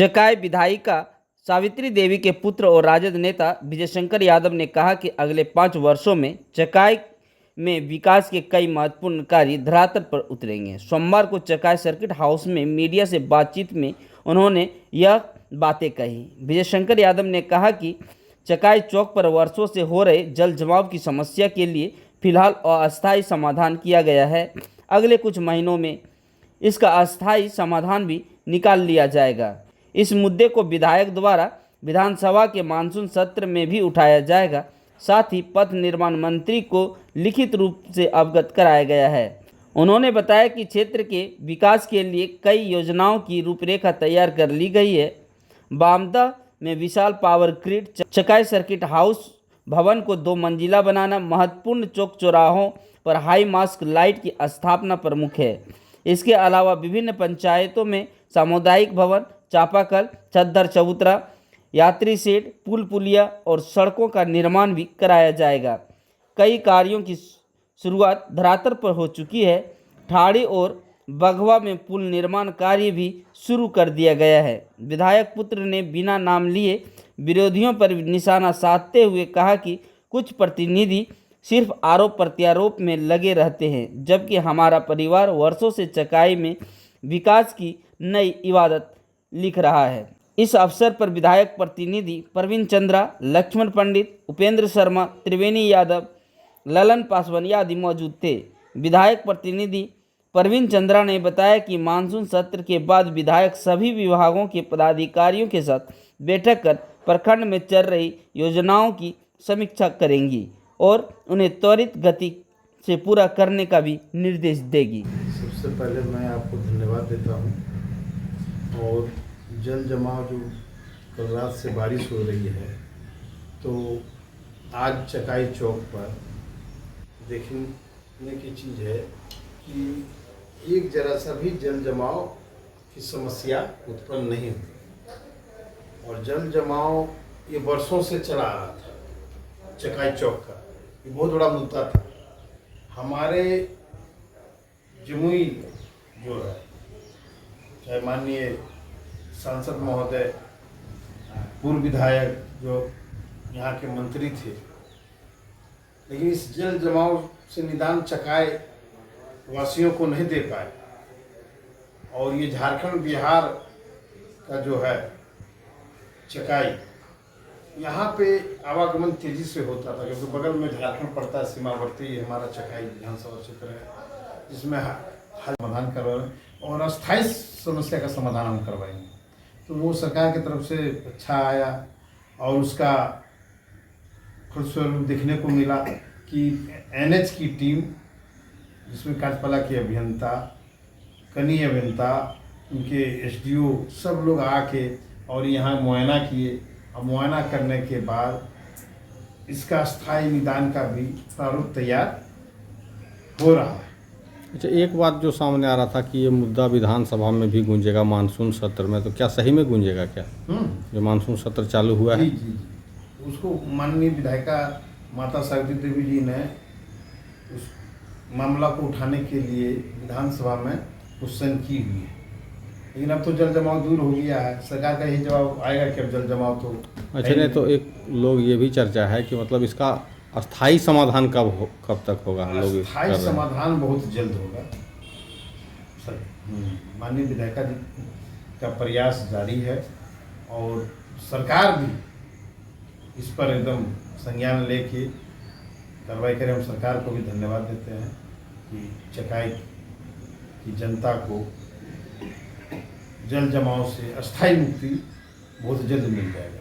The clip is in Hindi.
चकाई विधायिका सावित्री देवी के पुत्र और राजद नेता विजय शंकर यादव ने कहा कि अगले 5 वर्षों में चकाई में विकास के कई महत्वपूर्ण कार्य धरातल पर उतरेंगे। सोमवार को चकाई सर्किट हाउस में मीडिया से बातचीत में उन्होंने यह बातें कही। विजय शंकर यादव ने कहा कि चकाई चौक पर वर्षों से हो रहे जल जमाव की समस्या के लिए फिलहाल अस्थायी समाधान किया गया है। अगले कुछ महीनों में इसका अस्थायी समाधान भी निकाल लिया जाएगा। इस मुद्दे को विधायक द्वारा विधानसभा के मानसून सत्र में भी उठाया जाएगा। साथ ही पथ निर्माण मंत्री को लिखित रूप से अवगत कराया गया है। उन्होंने बताया कि क्षेत्र के विकास के लिए कई योजनाओं की रूपरेखा तैयार कर ली गई है। बामदा में विशाल power grid, Chakai circuit house भवन को 2 मंजिला बनाना, महत्वपूर्ण चौक चौराहों पर हाई मास्क लाइट की स्थापना प्रमुख है। इसके अलावा विभिन्न पंचायतों में सामुदायिक भवन, चापाकल, चद्दर चबूतरा, यात्री शेड, पुल पुलिया और सड़कों का निर्माण भी कराया जाएगा। कई कार्यों की शुरुआत धरातल पर हो चुकी है। ठाड़ी और बघवा में पुल निर्माण कार्य भी शुरू कर दिया गया है। विधायक पुत्र ने बिना नाम लिए विरोधियों पर निशाना साधते हुए कहा कि कुछ प्रतिनिधि सिर्फ आरोप प्रत्यारोप में लगे रहते हैं, जबकि हमारा परिवार वर्षों से चकाई में विकास की नई इबादत लिख रहा है। इस अवसर पर विधायक प्रतिनिधि प्रवीण चंद्रा, लक्ष्मण पंडित, उपेंद्र शर्मा, त्रिवेणी यादव, ललन पासवान आदि मौजूद थे। विधायक प्रतिनिधि प्रवीण चंद्रा ने बताया कि मानसून सत्र के बाद विधायक सभी विभागों के पदाधिकारियों के साथ बैठक कर प्रखंड में चल रही योजनाओं की समीक्षा करेंगी और उन्हें त्वरित गति से पूरा करने का भी निर्देश देगी। सबसे पहले मैं आपको धन्यवाद देता हूं। और जल जमाव जो कल रात से बारिश हो रही है, तो आज चकाई चौक पर देखने की चीज़ है कि एक जरा सा भी जल जमाव की समस्या उत्पन्न नहीं हुई। और जल जमाव ये वर्षों से चला आ रहा था। चकाई चौक का ये बहुत बड़ा मुद्दा था। हमारे जमुई जो है, चाहे माननीय सांसद महोदय, पूर्व विधायक जो यहाँ के मंत्री थे, लेकिन इस जल जमाव से निदान चकाई वासियों को नहीं दे पाए। और ये झारखंड बिहार का जो है चकाई, यहाँ पे आवागमन तेजी से होता था, क्योंकि बगल में झारखंड पड़ता है, सीमावर्ती हमारा चकाई विधानसभा क्षेत्र है, जिसमें हल समाधान करवाएं और अस्थायी समस्या का समाधान हम करवाएंगे। तो वो सरकार की तरफ से अच्छा आया और उसका फलस्वरूप देखने को मिला कि एनएच की टीम, जिसमें कार्यपाला के अभियंता, कनीय अभियंता, उनके एसडीओ, सब लोग आके और यहाँ मुआयना किए। और मुआयना करने के बाद इसका स्थायी निदान का भी प्रारूप तैयार हो रहा है। अच्छा, एक बात जो सामने आ रहा था कि ये मुद्दा विधानसभा में भी गूंजेगा मानसून सत्र में, तो क्या सही में गूंजेगा क्या? जो मानसून सत्र चालू हुआ है, जी। उसको माननीय विधायिका माता सावित्री देवी जी ने उस मामला को उठाने के लिए विधानसभा में क्वेश्चन की हुई है। लेकिन अब तो जल जमाव दूर हो गया है। सरकार का यही जवाब आएगा कि अब जल जमाव तो अच्छा नहीं, तो एक लोग ये भी चर्चा है कि मतलब इसका अस्थायी समाधान कब तक होगा? लोग अस्थायी समाधान बहुत जल्द होगा सर। माननीय विधायिका जी का प्रयास जारी है और सरकार भी इस पर एकदम संज्ञान लेके कार्रवाई करें। हम सरकार को भी धन्यवाद देते हैं कि चकाई की जनता को जल जमाव से अस्थायी मुक्ति बहुत जल्द मिल जाएगा।